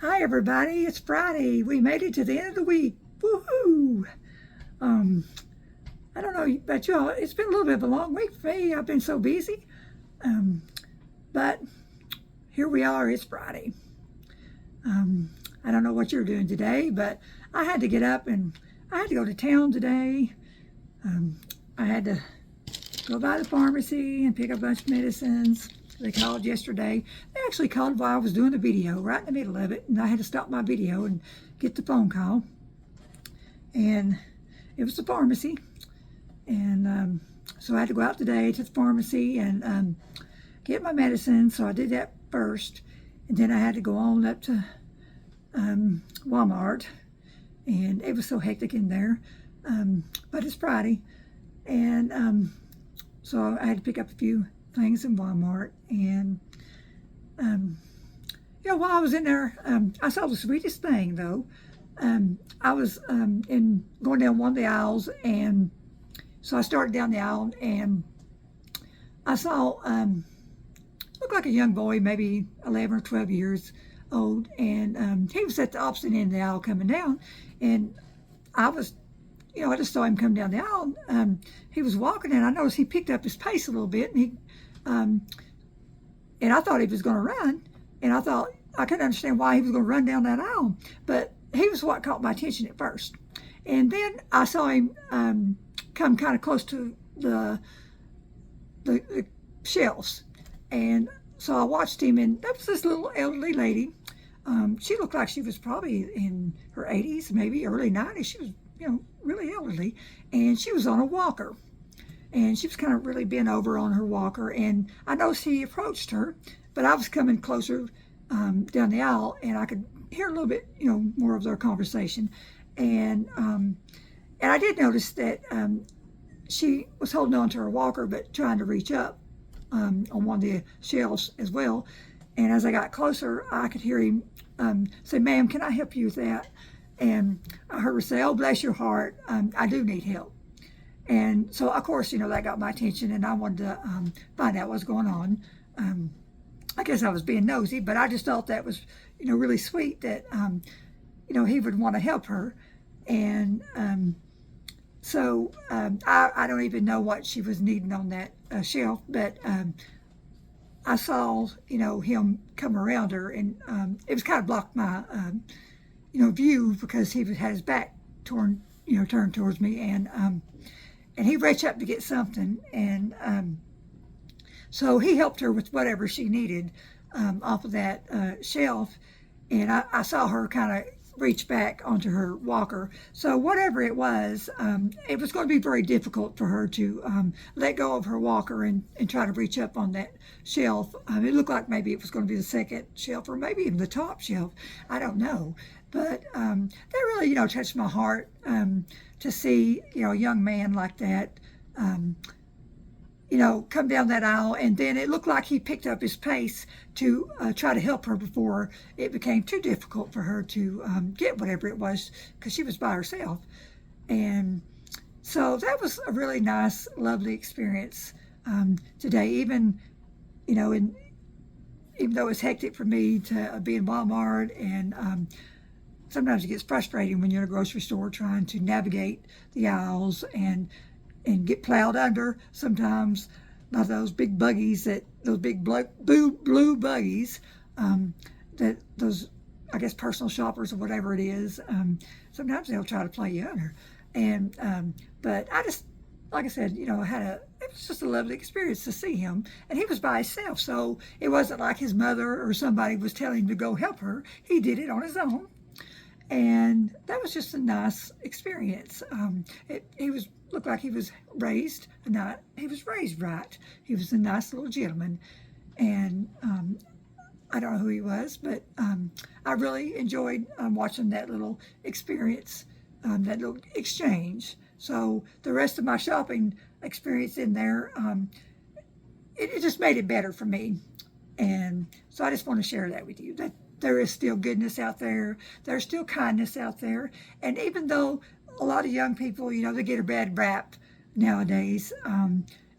Hi everybody, it's Friday. We made it to the end of the week. Woohoo! Um, I don't know about y'all, it's been a little bit of a long week for me. I've been so busy. Um, but here we are, it's Friday. Um, I don't know what you're doing today, but I had to get up and I had to go to town today. I had to go by the pharmacy and pick up a bunch of medicines. They called yesterday. They actually called while I was doing the video, right in the middle of it, and I had to stop my video and get the phone call. And it was the pharmacy, and so I had to go out today to the pharmacy and get my medicine. So I did that first, and then I had to go on up to Walmart, and it was so hectic in there. But it's Friday, and so I had to pick up a few things in Walmart. And while I was in there, I saw the sweetest thing though. I was going down one of the aisles, and so I started down the aisle, and I saw looked like a young boy, maybe 11 or 12 years old, and he was at the opposite end of the aisle coming down, and I was, I just saw him come down the aisle. He was walking, and I noticed he picked up his pace a little bit, and I thought he was going to run, and I thought I couldn't understand why he was going to run down that aisle, but he was what caught my attention at first. And then I saw him come kind of close to the shelves, and so I watched him, and that was this little elderly lady. She looked like she was probably in her 80s, maybe early 90s. She was, really elderly, and she was on a walker, and she was kind of really bent over on her walker. And I noticed he approached her, but I was coming closer down the aisle, and I could hear a little bit, more of their conversation. And I did notice that she was holding on to her walker, but trying to reach up on one of the shelves as well. And as I got closer, I could hear him say, "Ma'am, can I help you with that?" And I heard her say, "Oh, bless your heart, I do need help." And so, of course, that got my attention, and I wanted to find out what's going on. I guess I was being nosy, but I just thought that was, really sweet that, he would want to help her. And so I don't even know what she was needing on that shelf, but I saw, him come around her, and it was kind of blocked my, view, because he had his back turned towards me, and he reached up to get something, and so he helped her with whatever she needed off of that shelf, and I saw her kind of reach back onto her walker. So whatever it was going to be very difficult for her to let go of her walker and try to reach up on that shelf. It looked like maybe it was going to be the second shelf, or maybe even the top shelf. I don't know. But that really, touched my heart to see, a young man like that, come down that aisle. And then it looked like he picked up his pace to try to help her before it became too difficult for her to get whatever it was, because she was by herself. And so that was a really nice, lovely experience today. Even, even though it's hectic for me to be in Walmart, and sometimes it gets frustrating when you're in a grocery store trying to navigate the aisles and get plowed under sometimes by those big buggies, those big blue buggies, that those, I guess, personal shoppers or whatever it is. Sometimes they'll try to play you under. And but I just, like I said, it was just a lovely experience to see him. And he was by himself, so it wasn't like his mother or somebody was telling him to go help her. He did it on his own. And that was just a nice experience. He looked like he was raised right. He was a nice little gentleman, and I don't know who he was, but I really enjoyed watching that little experience, that little exchange. So the rest of my shopping experience in there, it just made it better for me. And so I just want to share that with you, that there is still goodness out there. There's still kindness out there. And even though a lot of young people, they get a bad rap nowadays,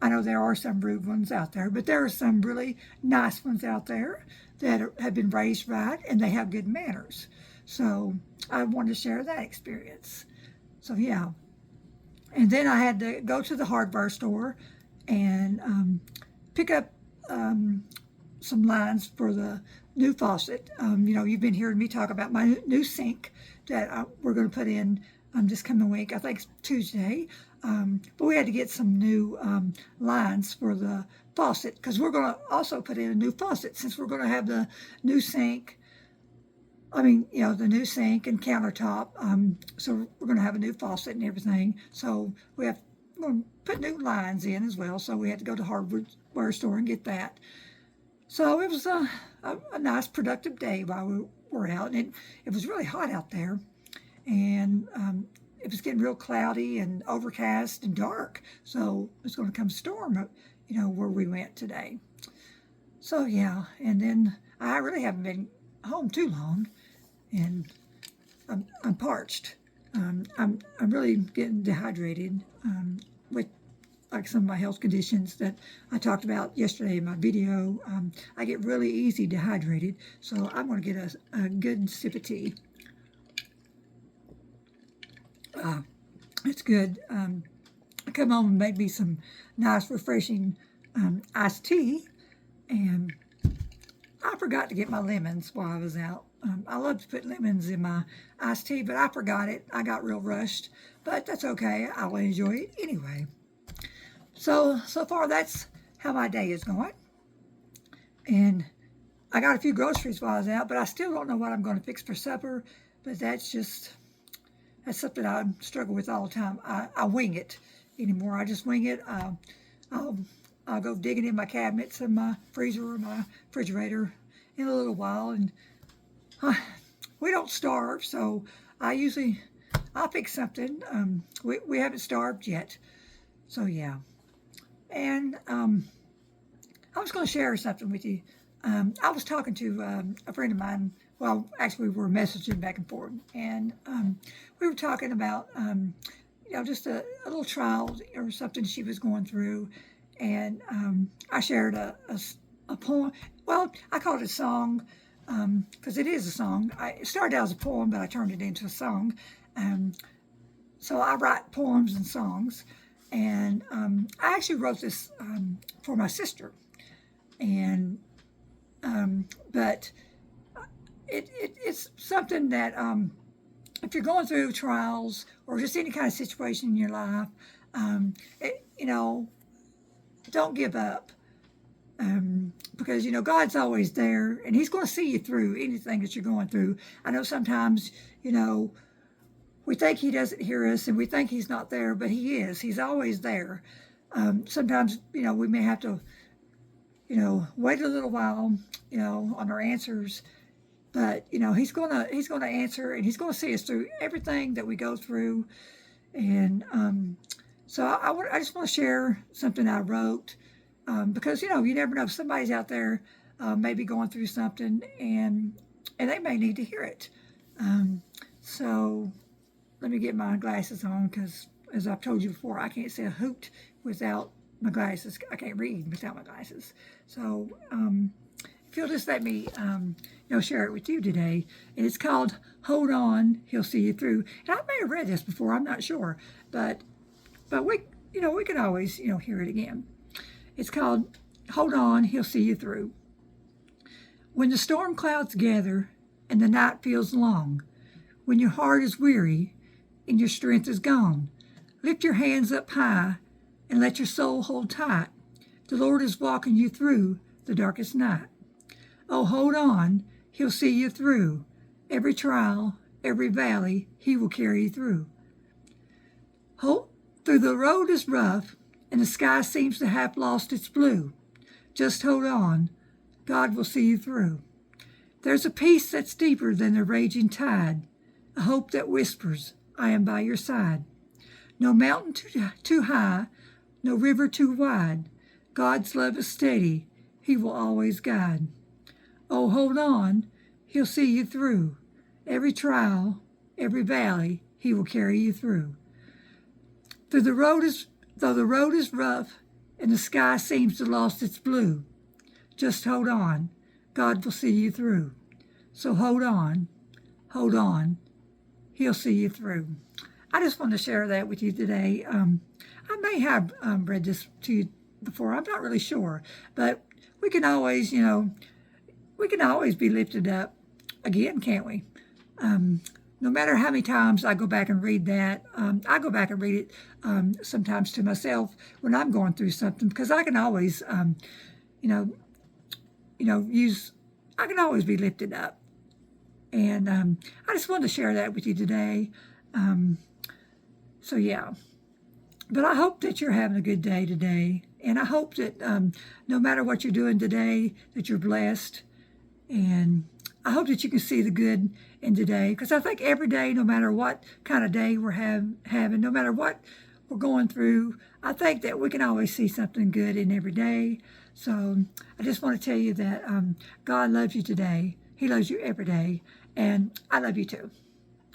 I know there are some rude ones out there, but there are some really nice ones out there that have been raised right and they have good manners. So I wanted to share that experience. So yeah. And then I had to go to the hardware store and pick up some lines for the new faucet. You've been hearing me talk about my new sink that we're going to put in this coming week. I think it's Tuesday. But we had to get some new lines for the faucet because we're going to also put in a new faucet since we're going to have the new sink. The new sink and countertop. So we're going to have a new faucet and everything. So we're going to put new lines in as well. So we had to go to the hardware store and get that. So it was a nice, productive day while we were out. And it was really hot out there. And it was getting real cloudy and overcast and dark. So it was going to come storm, where we went today. So yeah, and then I really haven't been home too long, and I'm parched. I'm really getting dehydrated with like some of my health conditions that I talked about yesterday in my video. I get really easy dehydrated, so I'm going to get a good sip of tea. It's good. I come home and made me some nice, refreshing iced tea, and I forgot to get my lemons while I was out. I love to put lemons in my iced tea, but I forgot it. I got real rushed, but that's okay. I'll enjoy it anyway. So far, that's how my day is going. And I got a few groceries while I was out, but I still don't know what I'm going to fix for supper. But that's something I struggle with all the time. I wing it anymore. I just wing it. I'll go digging in my cabinets and my freezer or my refrigerator in a little while. And we don't starve, so I'll fix something. We haven't starved yet. So yeah. And I was going to share something with you. I was talking to a friend of mine. Well, actually, we were messaging back and forth, and we were talking about, just a little trial or something she was going through, and I shared a poem. Well, I call it a song because it is a song. It started out as a poem, but I turned it into a song. So I write poems and songs, and I actually wrote this for my sister, and but it's something that if you're going through trials or just any kind of situation in your life, don't give up, because God's always there and He's going to see you through anything that you're going through. I know sometimes we think He doesn't hear us and we think He's not there, but He is. He's always there. Sometimes we may have to wait a little while on our answers. But he's gonna answer, and He's gonna see us through everything that we go through. And so I just want to share something I wrote, because you never know, somebody's out there maybe going through something, and they may need to hear it. So let me get my glasses on, because as I've told you before, I can't say a hoot without my glasses. I can't read without my glasses. So if you'll just let me share it with you today. And it's called Hold On, He'll See You Through. And I may have read this before, I'm not sure. But we can always, hear it again. It's called Hold On, He'll See You Through. When the storm clouds gather and the night feels long, when your heart is weary and your strength is gone, lift your hands up high and let your soul hold tight. The Lord is walking you through the darkest night. Oh, hold on, He'll see you through. Every trial, every valley, He will carry you through. Though the road is rough and the sky seems to have lost its blue, just hold on, God will see you through. There's a peace that's deeper than the raging tide, a hope that whispers, I am by your side. No mountain too high, no river too wide. God's love is steady, He will always guide. Oh, hold on, He'll see you through. Every trial, every valley, He will carry you through. Though the road is rough and the sky seems to lost its blue, just hold on, God will see you through. So hold on, hold on. He'll see you through. I just want to share that with you today. I may have read this to you before. I'm not really sure, but we can always, we can always be lifted up again, can't we? No matter how many times I go back and read that, I go back and read it sometimes to myself when I'm going through something, because I can always, use, I can always be lifted up. And I just wanted to share that with you today. So yeah, but I hope that you're having a good day today. And I hope that no matter what you're doing today, that you're blessed. And I hope that you can see the good in today, because I think every day, no matter what kind of day we're having, no matter what we're going through, I think that we can always see something good in every day. So I just want to tell you that God loves you today. He loves you every day. And I love you too.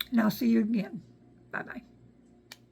And I'll see you again. Bye-bye.